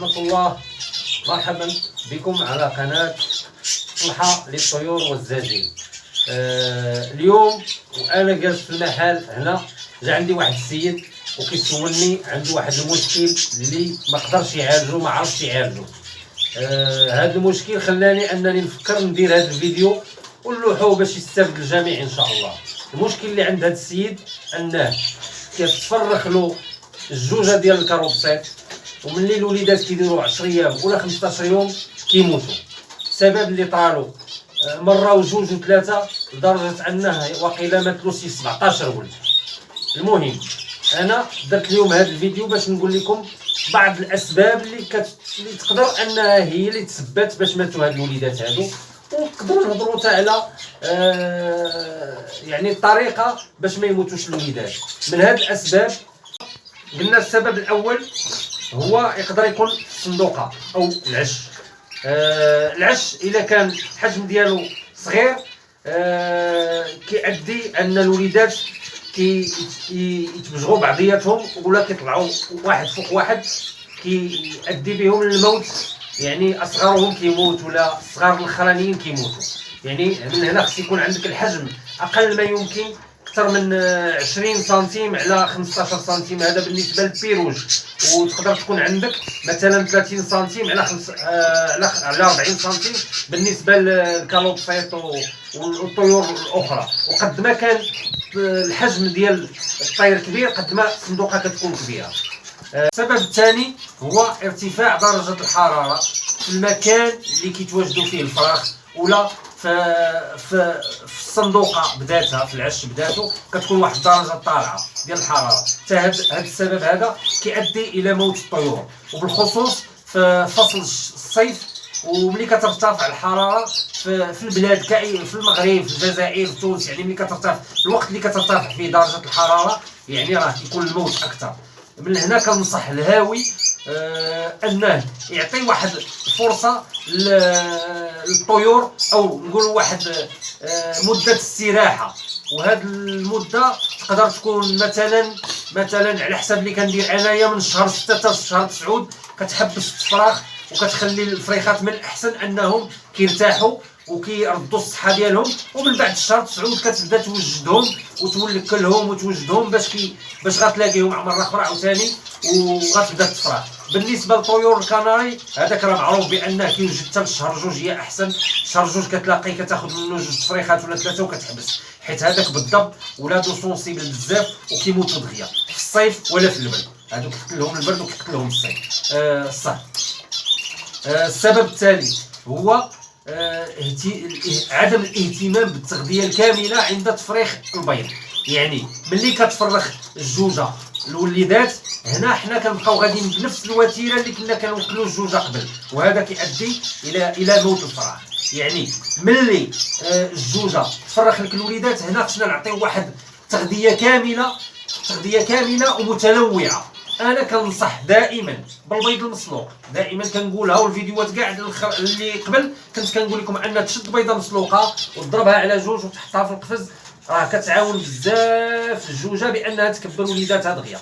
ورحمة الله. مرحبا بكم على قناة صلحة للطيور والزاجل. اليوم وانا جالس في المحل هنا جا عندي واحد السيد وكيسولني عنده واحد المشكل اللي ما قدرش يعالجه، ما عرفش يعالجه. هذا المشكل خلاني انني نفكر ندير هذا الفيديو ونلوحوه باش يستافد الجميع ان شاء الله. المشكل اللي عند هذا السيد انه كيتفرخ له الجوجه ديال الكاروبسيت، وملي الوليدات كيديروا 10 ايام ولا 15 يوم كيموتوا. السبب اللي طرالو مره وجوج وثلاثه لدرجه انه وقيلا ماتلو شي 17 ولد. المهم انا درت اليوم هذا الفيديو باش نقول لكم بعض الاسباب اللي تقدر انها هي اللي تسببت باش ماتوا هاد الوليدات هادو، ونقدروا نهضروا حتى على يعني الطريقه باش ما يموتوش الوليدات. من هاد الاسباب قلنا السبب الاول هو يقدر يكون الصندوقه او العش. العش اذا كان الحجم ديالو صغير كيؤدي ان الوليدات يتبجغوا بعضياتهم ولا كيطلعوا واحد فوق واحد، كيؤدي بهم للموت. يعني اصغرهم كيموت ولا الصغار الاخرانيين كيموتوا. يعني من هنا خص يكون عندك الحجم اقل ما يمكن، اكثر من 20 سنتيم على 15 سنتيم، هذا بالنسبه للبيروج. وتقدر تكون عندك مثلا 30 سنتيم على 40 سنتيم بالنسبه للكالوبسيت والطيور الاخرى. وقد ما كان الحجم ديال الطير كبير قد ما الصندوقه كتكون كبيره. السبب الثاني هو ارتفاع درجه الحراره في المكان اللي كيتواجدوا فيه الفراخ، ولا في الصندوقه بداتها، في العش بداتو كتكون واحد الدرجه طالعه ديال الحراره. حتى هذا السبب هذا كيؤدي الى موت الطيور، وبالخصوص في فصل الصيف وملي كترتفع الحراره في البلاد في المغرب، في الجزائر، في تونس. يعني ملي كترتفع الوقت اللي كترتفع فيه درجه الحراره يعني راه يكون الموت اكثر. من هنا كنصح الهاوي انه يعطي واحد الفرصه للطيور، او نقول واحد مده استراحه. وهذه المده تقدر تكون مثلا على حسب اللي كندير انايا من شهر 6 حتى شهر 9 كتحبس الفراخ وكتخلي الفريخات من الاحسن انهم كيرتاحوا وكيردوا الصحه ديالهم. ومن بعد الشهر 9 كتبدا توجدهم وتولكلهم وتوجدهم باش غتلاقيهم مره اخرى عاوتاني وغتبدا تفرح. بالنسبه للطيور الكناري هذاك راه معروف بانه كيوجد حتى الشهر 2 هي احسن. شهر 2 كتلاقي كتاخذ منه 2 فريخات ولا 3 وكتحبس، حيت هذاك بالضبط ولادو سونسيبل بزاف وكيموتوا دغيا في الصيف ولا في البرد. هذوك كيقتلهم البرد وكيقتلهم الصيف الصهد. السبب الثالث هو عدم الاهتمام بالتغذيه الكامله عند تفريخ البيض. يعني ملي كتفرخ الجوجه الوليدات هنا حنا كنبقاو غاديين بنفس الوتيره اللي كنا كنوكلوا الجوجه قبل، وهذا كيؤدي الى موت الفراخ. يعني ملي الجوجه تفرخ لك الوليدات هنا خصنا نعطيو واحد تغذيه كامله ومتنوعه. انا كنصح دائما بالبيض المسلوق، دائما كنقولها، والفيديوهات كاع اللي قبل كنت كنقول لكم ان تشد بيضه مسلوقه وتضربها على جوج وتحطها في القفز، راه كتعاون بزاف الجوجه بانها تكبر وليداتها دغيا.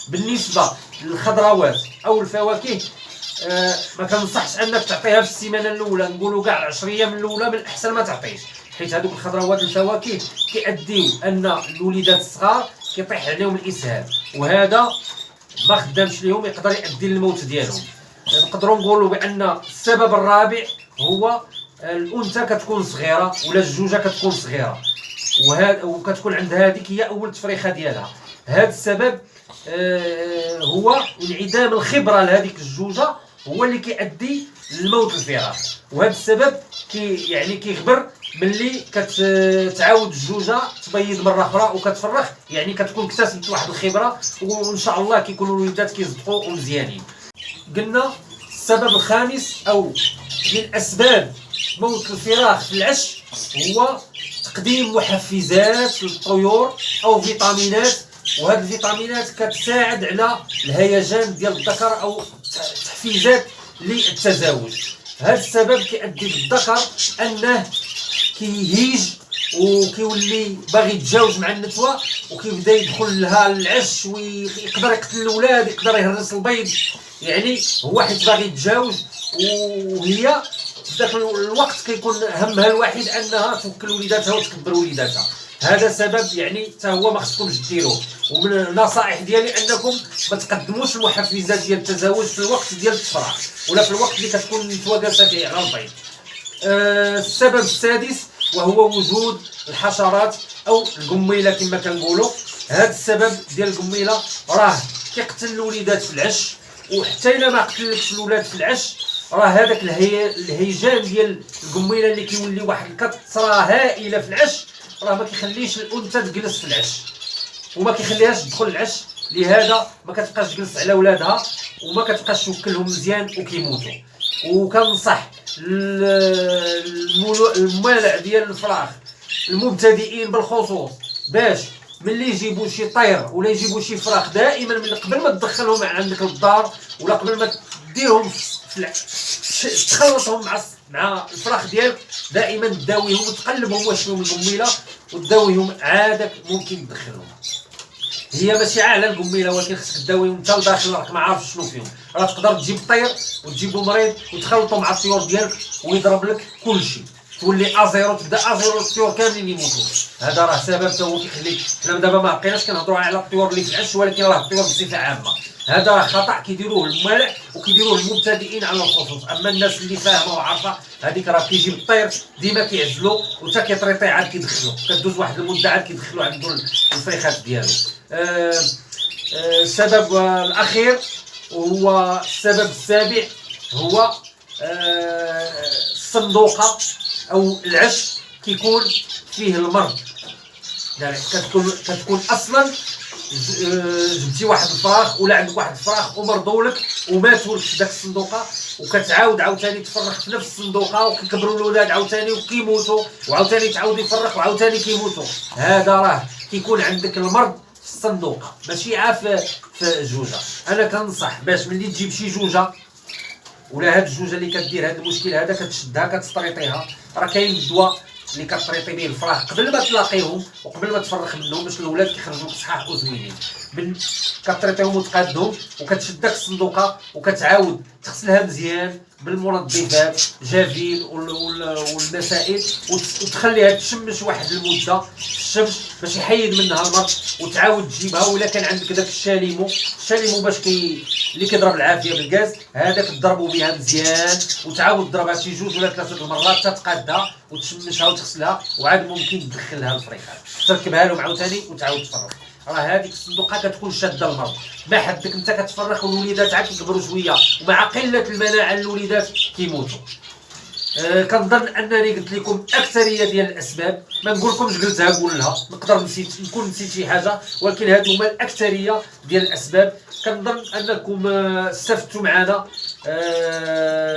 بالنسبه للخضروات او الفواكه ما كنصحش انك تعطيها في السيمانه الاولى، نقولوا كاع 10 ايام الاولى من الاحسن ما تعطيش، حيت هذوك الخضروات الفواكه كيؤديو ان الوليدات الصغار كيطيح عليهم الاسهال، وهذا ما خدامش ليهم يقدر يؤدي للموت ديالهم. نقدروا نقولوا بان السبب الرابع هو الانثى كتكون صغيره ولا الجوجه كتكون صغيره، وكتكون عند هذيك هي اول تفريخه ديالها. هذا السبب هو انعدام الخبره لهذيك الجوجه هو اللي كيؤدي للموت الفراخ. وهذا السبب كيغبر ملي كتعاود الجوجه تبيض مره اخرى وكتفرخ، يعني كتكون اكتسبت واحد الخبره، وان شاء الله كيكونوا الوليدات كيصدقوا ومزيانين. قلنا السبب الخامس او من اسباب موت الفراخ في العش هو تقديم محفزات للطيور او فيتامينات، وهذه الفيتامينات كتساعد على الهيجان ديال الذكر او تحفيزات للتزاوج. هذا السبب كيؤدي بالذكر انه كيهيج وكيولي باغي يتزاوج مع النتوه، وكيبدا يدخل لها العش ويقدر يقتل الاولاد، يقدر يهرس البيض. يعني هو حيت باغي يتزاوج، وهي في ذاك الوقت كيكون همها الوحيد انها توكل وليداتها وتكبر وليداتها. هذا سبب يعني حتى هو ما خصكمش ديروه. ومن النصائح ديالي انكم ما تقدموش المحفزات ديال التزاوج في الوقت ديال التفراح ولا في الوقت اللي كتكون النسوه جالسه فيه على البيض. السبب السادس وهو وجود الحشرات او القميله كما كنقولوا. هذا السبب ديال القميله راه كيقتل الوليدات في العش، وحتى الا ما قتلكش الولاد في العش راه هذاك الهيجان ديال القميله اللي كيولي واحد الكثره هائله في العش راه ما كيخليش الانثى تجلس في العش وما كيخليهاش تدخل العش، لهذا ما كتبقاش تجلس على ولادها وما كتبقاش توكلهم مزيان وكيموتوا. وكنصح الموالع ديال الفراخ المبتدئين بالخصوص باش ملي يجيبوا شي طير ولا يجيبوا شي فراخ دائما من قبل ما تدخلهم عندك للدار ولا قبل ما ديرهم تخلطهم مع الفراخ ديالك، دائما تداويهم وتقلبهم واش فيهم القميله وتداويهم عادك ممكن تدخلهم. هي ماشي على القميله ولكن خصك تداويهم انت لداخل، راك ما عارف شنو فيهم. راه تقدر تجيب طير وتجيبو مريض وتخلطو مع الطيور ديالك ويضرب لك كلشي، تولي ازيرو، تبدا ازيرو، الطيور كاملين يموتوا. هذا راه سبب تا هو كيخليك. حنا دابا ما بقيناش كنهضروا على الطيور اللي في العش، ولكن راه الطيور بصفه عامه. هذا راه خطا كيديروه الموالع وكيديروه المبتدئين على الخصوص. اما الناس اللي فاهمه وعارفه هذيك راه كيجيب الطير ديما كيعزلو وتا كيطريطي عاد كيدخلو، كدوز واحد المده عاد كيدخلو عنده الفريخات ديالو. السبب الاخير وهو السبب السابع هو الصندوقه او العش كيكون فيه المرض. يعني كتكون اصلا جبتي واحد الفراخ ولا عندك واحد الفراخ ومرضوا لك وماتوا لك في داك الصندوقه، وكتعاود عاوتاني تفرخ في نفس الصندوقه وكيكبروا الاولاد عاوتاني وكيموتوا وعاوتاني تعاود يفرخ وعاوتاني كيموتوا. هذا راه كيكون عندك المرض في الصندوقه ماشي في الجوجه. انا كنصح باش ملي تجيب شي جوجه ولا هاد الجوجه اللي كدير هاد المشكل هذا كتشدها كتطريطيها، راه كاين الدواء اللي كتريطي به الفراخ قبل ما تلاقيهم وقبل ما تفرخ منهم باش الاولاد كيخرجوا لك صحاح وزوينين. كتريطيهم وتقادهم وكتشد داك الصندوقه وكتعاود تغسلها مزيان بالمنظفات جافيل والنسائل وتخليها تشمش واحد المده في الشمس باش يحيد منها المرض، وتعاود تجيبها. ولا كان عندك داك الشاليمو باش اللي كيضرب العافيه بالغاز، هذاك تضربوا بها مزيان وتعاود تضربها شي 2 ولا 3 المرات حتى تقادها وتشمشها وتغسلها، وعاد ممكن تدخلها الفريخات تركبها لهم عاوتاني وتعاود تفرغ. راه هذيك الصندوقه كتكون شاده المرض. ما حدك انت كتفرخ والوليدات عاد كيكبروا شويه ومع قله المناعه الوليدات كيموتوا. كنظن انني قلت لكم اكثريه ديال الاسباب، ما نقولكمش قلتها قولها، نقدر نكون نسيت شي حاجه، ولكن هادو هما الاكثريه ديال الاسباب. كنظن انكم استفدتوا معنا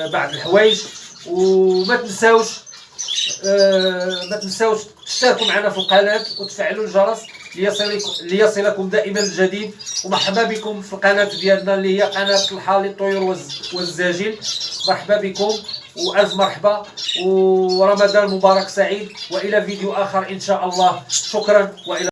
بعض الحوايج، وما تنساوش تشتركوا معنا في القناه وتفعلوا الجرس ليصلكم دائما الجديد. ومرحبا بكم في القناه ديالنا اللي هي قناه الحالي الطيور والزاجل. مرحبا بكم والف مرحبا، ورمضان مبارك سعيد، والى فيديو اخر ان شاء الله. شكرا والى